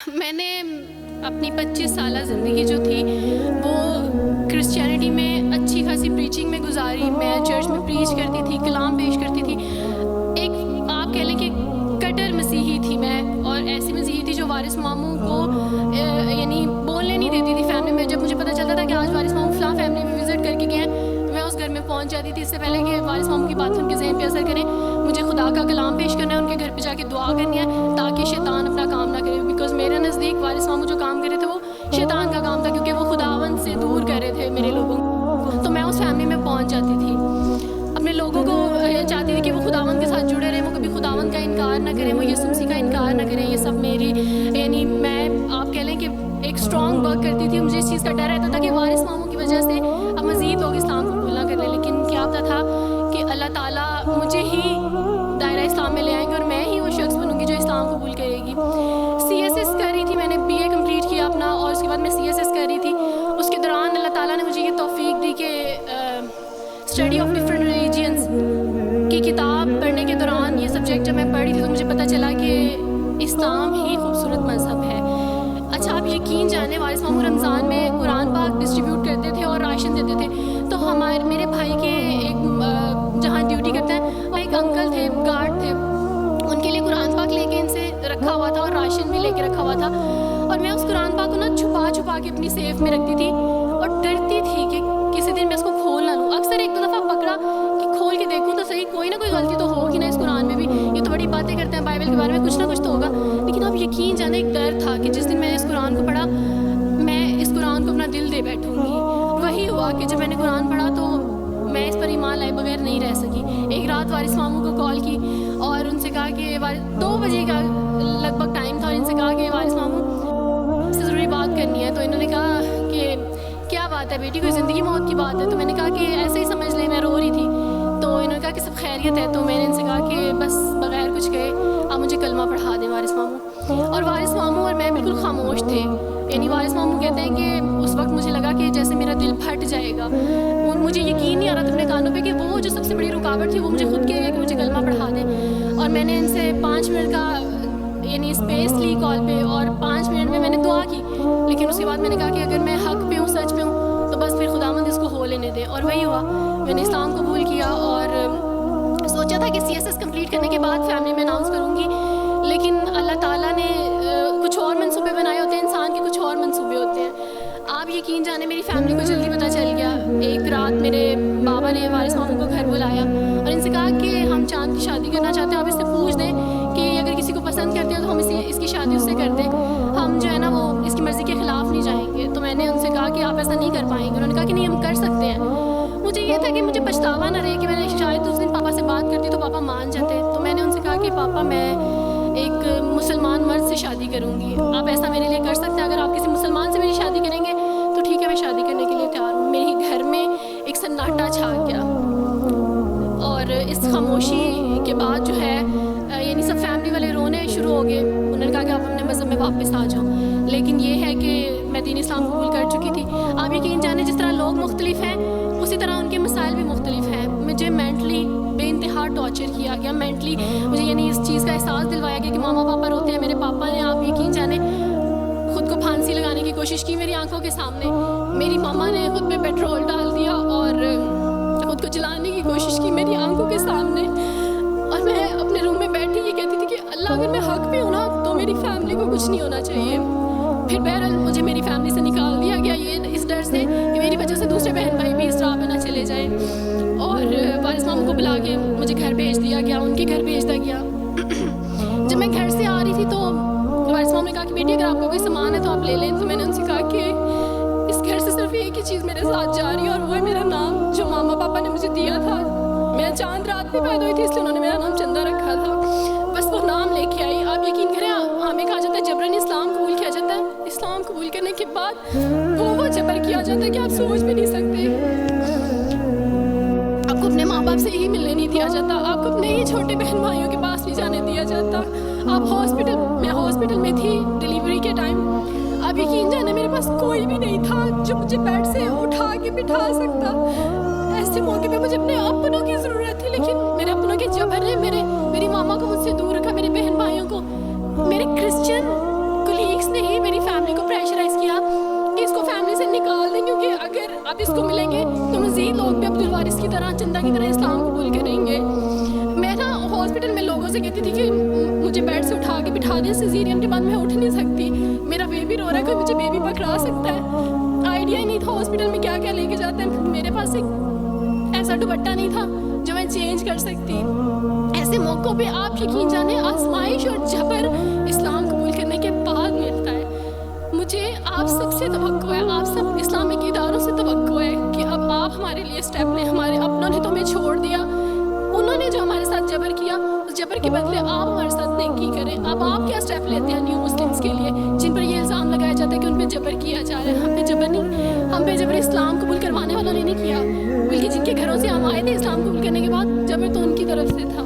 میں نے اپنی 25 سالہ زندگی جو تھی وہ کرسچینٹی میں اچھی خاصی پریچنگ میں گزاری. میں چرچ میں پریچ کرتی تھی, کلام پیش کرتی تھی. ایک آپ کہہ لیں کہ کٹر مسیحی تھی میں, اور ایسی مسیحی تھی جو وارث ماموں کو یعنی بولنے نہیں دیتی تھی فیملی میں. جب مجھے پتہ چلتا تھا کہ آج وارث ماموں فلاں فیملی میں وزٹ کر کے گئے ہیں, میں اس گھر میں پہنچ جاتی تھی اس سے پہلے کہ وارث ماموں کی بات ان کے ذہن پہ اثر کریں. مجھے خدا کا کلام پیش کرنا ہے, ان کے گھر پہ جا کے دعا کرنی ہے تاکہ شیطان اپنا کام نہ کرے. بیکاز میرے نزدیک وارث ماموں جو کام کر رہے تھے وہ شیطان کا کام تھا, کیونکہ وہ خداوند سے دور کر رہے تھے میرے لوگوں کو. تو میں اس فیملی میں پہنچ جاتی تھی, اپنے لوگوں کو چاہتی تھی کہ وہ خداوند کے ساتھ جڑے رہیں, وہ کبھی خداوند کا انکار نہ کریں, وہ یسوع مسیح کا انکار نہ کریں. یہ سب میری یعنی میں آپ کہہ لیں کہ ایک اسٹرانگ ورک کرتی تھی. مجھے اس چیز کا ڈر رہتا تھا کہ وارث ماموں کی وجہ سے اب مزید لوگ اسلام کو قبول نہ کر لیں, لیکن کیا پتہ تھا کہ اللہ تعالیٰ مجھے ہی دائرہ اسلام میں لے آئیں گے اور میں ہی وہ شخص بنوں گی جو اسلام قبول کرے گی. CSS کر رہی تھی, میں نے BA کمپلیٹ کیا اپنا, اور اس کے بعد میں CSS کر رہی تھی. اس کے دوران اللہ تعالیٰ نے مجھے یہ توفیق دی کہ اسٹڈی آف ڈفرینٹ ریلیجنس کی کتاب پڑھنے کے دوران یہ سبجیکٹ جب میں پڑھ رہی تھی تو مجھے پتہ چلا کہ اسلام ہی خوبصورت مذہب ہے. اچھا آپ یقین جانیں, وارث ماموں رمضان میں قرآن پاک ڈسٹریبیوٹ کرتے تھے اور راشن دیتے تھے. تو میرے بھائی کے ایک جہاں ڈیوٹی کرتے ہیں وہاں ایک انکل تھے, گارڈ تھے, ان کے لیے قرآن پاک لے کے ان سے رکھا ہوا تھا اور راشن بھی لے کے رکھا ہوا تھا. اور میں اس قرآن پاک کو نا چھپا کے اپنی سیف میں رکھتی تھی اور ڈرتی تھی کہ کسی دن میں اس کو کھول نہ لوں. اکثر ایک دو دفعہ پکڑا کہ کھول کے دیکھوں تو صحیح, کوئی نہ کوئی غلطی تو ہوگی نا اس قرآن میں بھی, یہ تو بڑی باتیں کرتے ہیں بائبل کے بارے میں, کچھ نہ کچھ تو ہوگا. لیکن اب یقین جانے ایک ڈر تھا کہ جس دن میں نے اس قرآن کو پڑھا میں اس قرآن کو اپنا دل دے بیٹھوں گی. وہی ہوا کہ جب میں نے قرآن پڑھا تو میں اس پر ایمان لائے بغیر نہیں رہ سکی. ایک رات وارث ماموں کو کال کی اور ان سے کہا کہ 2 بجے کا لگ بھگ ٹائم تھا, اور ان سے کہا کہ وارث ماموں سے ضروری بات کرنی ہے. تو انہوں نے کہا کہ کیا بات ہے بیٹی, کوئی زندگی موت کی بات ہے؟ تو میں نے کہا کہ ایسے ہی سمجھ لیں, میں رو رہی تھی. تو انہوں نے کہا کہ سب خیریت ہے. تو میں نے ان سے کہا کہ بس بغیر کچھ کہے آپ مجھے کلمہ پڑھا دیں وارث ماموں. اور وارث ماموں اور میں بالکل خاموش تھے. یعنی وارث ماموں کہتے ہیں کہ اس وقت مجھے لگا کہ جیسے میرا دل پھٹ جائے گا. مجھے یقین نہیں آ رہا تھا اپنے کانوں پہ کہ وہ جو سب سے بڑی رکاوٹ تھی وہ مجھے خود کہے گا کہ مجھے کلمہ پڑھا دیں. اور میں نے ان سے 5 منٹ کا یعنی اسپیس لی کال پہ, اور 5 منٹ میں نے دعا کی. لیکن اس کے بعد میں نے کہا کہ اگر میں حق پہ ہوں, سچ پہ ہوں, تو بس پھر خداوند اس کو ہو لینے دے. اور وہی ہوا, میں نے اسلام قبول کیا اور سوچا تھا کہ CSS کمپلیٹ کرنے کے بعد فیملی میں اناؤنس کروں گی. لیکن اللہ تعالیٰ نے کچھ اور منصوبے بنائے ہوتے ہیں, انسان کے کچھ اور منصوبے ہوتے ہیں. آپ یقین جانے میری فیملی کو جلدی پتہ چل گیا. ایک رات میرے بابا نے وارث ماموں کو گھر بلایا اور ان سے کہا کہ ہم چاند کی شادی کرنا چاہتے ہیں, آپ اس سے پوچھ دیں کہ اگر کسی کو پسند کرتے ہیں تو ہم اس کی شادی اس سے کر دیں, ہم جو ہے نا وہ اس کی مرضی کے خلاف نہیں جائیں گے. تو میں نے ان سے کہا کہ آپ ایسا نہیں کر پائیں گے. انہوں نے کہا کہ نہیں ہم کر سکتے ہیں. مجھے یہ تھا کہ مجھے پچھتاوا نہ رہے کہ میں نے شاید اس دن پاپا سے بات کرتی تو پاپا مان جاتے. تو میں نے ان سے کہا کہ پاپا میں ایک مسلمان مرد سے شادی کروں گی, آپ ایسا میرے لیے کر سکتے ہیں؟ اگر آپ کسی مسلمان سے میری شادی کریں گے تو ٹھیک ہے, میں شادی کرنے کے لیے تیار ہوں. میرے گھر میں ایک سناٹا چھا گیا, اور اس خاموشی کے بعد جو ہے یعنی سب فیملی والے رونے شروع ہو گئے. انہوں نے کہا کہ آپ اپنے مذہب میں واپس آ جاؤ. لیکن یہ ہے کہ میں دین اسلام قبول کر چکی تھی. آپ یقین جانیں جس طرح لوگ مختلف ہیں اسی طرح ان کے مسائل بھی مختلف ہیں. مجھے مینٹلی بے انتہا ٹارچر کیا گیا. مینٹلی مجھے یعنی اس چیز کا احساس دلوایا گیا کہ ماما پاپا روتے ہیں. میرے پاپا نے آپ یقین جانیں خود کو پھانسی لگانے کی کوشش کی میری آنکھوں کے سامنے. میری ماما نے خود پہ پیٹرول ڈال دیا اور خود کو جلانے کی کوشش کی میری آنکھوں کے سامنے. اور میں اپنے روم میں بیٹھی یہ کہتی تھی کہ اللہ اگر میں حق پہ ہوں نا تو میری فیملی کو کچھ نہیں ہونا چاہیے. پھر بہرحال مجھے میری فیملی سے نکال دیا گیا, یہ اس ڈر سے کہ میری وجہ سے دوسرے بہن بھائی بھی اس راہ پہ نہ چلے جائیں. اور وارث ماموں کو بلا کے مجھے گھر بھیج دیا گیا, ان کے گھر بھیج دیا گیا. جب میں گھر سے آ رہی تھی تو وارث ماموں نے کہا کہ بیٹی اگر آپ کو کوئی سامان ہے تو آپ لے لیں. تو میں نے ان سے کہا کہ اس گھر سے صرف ایک ہی چیز میرے ساتھ جا رہی ہے اور وہ ہے میرا نام جو ماما پاپا نے مجھے دیا تھا. میں چاند رات میں پیدا ہوئی تھی اس لیے انہوں نے میرا نام چندہ رکھا تھا. بس وہ نام لے کے آئی. آپ یقین کریں ہمیں کہا جاتا ہے جبرن اسلام قبول کیا جاتا ہے. اسلام قبول کرنے کے بعد وہ جبر کیا جاتا ہے کہ آپ سوچ بھی نہیں سکتے. آپ کو اپنے ماں باپ سے ہی ملنے نہیں دیا جاتا, آپ کو اپنے ہی چھوٹے بہن بھائیوں کے پاس نہیں جانے دیا جاتا. آپ میں ہاسپٹل میں تھی ڈلیوری کے ٹائم. آپ یقین جانے میرے پاس کوئی بھی نہیں تھا جو مجھے بیڈ سے اٹھا کے بٹھا سکتا. ایسے موقع پہ مجھے اپنے اپنوں کی ضرورت تھی, لیکن میرے اپنوں کے جبر نے میری ماما کو مجھ سے دور رکھا, میرے بہن بھائیوں کو. میرے کرسچن کولیگس نے فیملی کو پریشرائز کیا کہ اس کو فیملی سے نکال دیں، کیونکہ اگر اب اس کو ملیں گے تو مزید لوگ بھی عبدالوارث کی طرح، چندہ کی طرح اسلام قبول کریں گے. میں نا ہاسپٹل میں لوگوں سے کہتی تھی کہ مجھے بیڈ سے اٹھا کے بٹھا دیں، سیزیرین کے بعد میں اٹھ نہیں سکتی، میرا بیبی رو رہا ہے، کوئی مجھے بیبی پکڑا سکتا ہے. آئیڈیا ہی نہیں تھا ہاسپٹل میں کیا کیا لے کے جاتے ہیں. میرے پاس ایک ایسا دوپٹہ نہیں تھا جو میں چینج کر سکتی. ایسے موقعوں پہ آپ یقین جانیں آزمائش اور جبر اسلام قبول کرنے کے بعد ملتا ہے. مجھے آپ سب سے توقع ہے، آپ سب اسلامک اداروں سے توقع ہے کہ اب آپ ہمارے لیے اسٹیپ لیں. ہمارے اپنوں نے تو ہمیں چھوڑ دیا، انہوں نے جو ہمارے ساتھ جبر کیا، اس جبر کے بدلے آپ ہمارے ساتھ نیکی کریں. اب آپ کیا اسٹیپ لیتے ہیں نیو مسلمس کے لیے جن پر یہ الزام لگایا جاتا ہے کہ ان پہ جبر کیا جا رہا ہے؟ ہم پہ جبر نہیں، ہم پہ جبر اسلام قبول کروانے والوں نے نہیں کیا، بلکہ جن کے گھروں سے ہم آئے تھے اسلام قبول کرنے کے بعد جبر تو ان کی طرف سے تھا.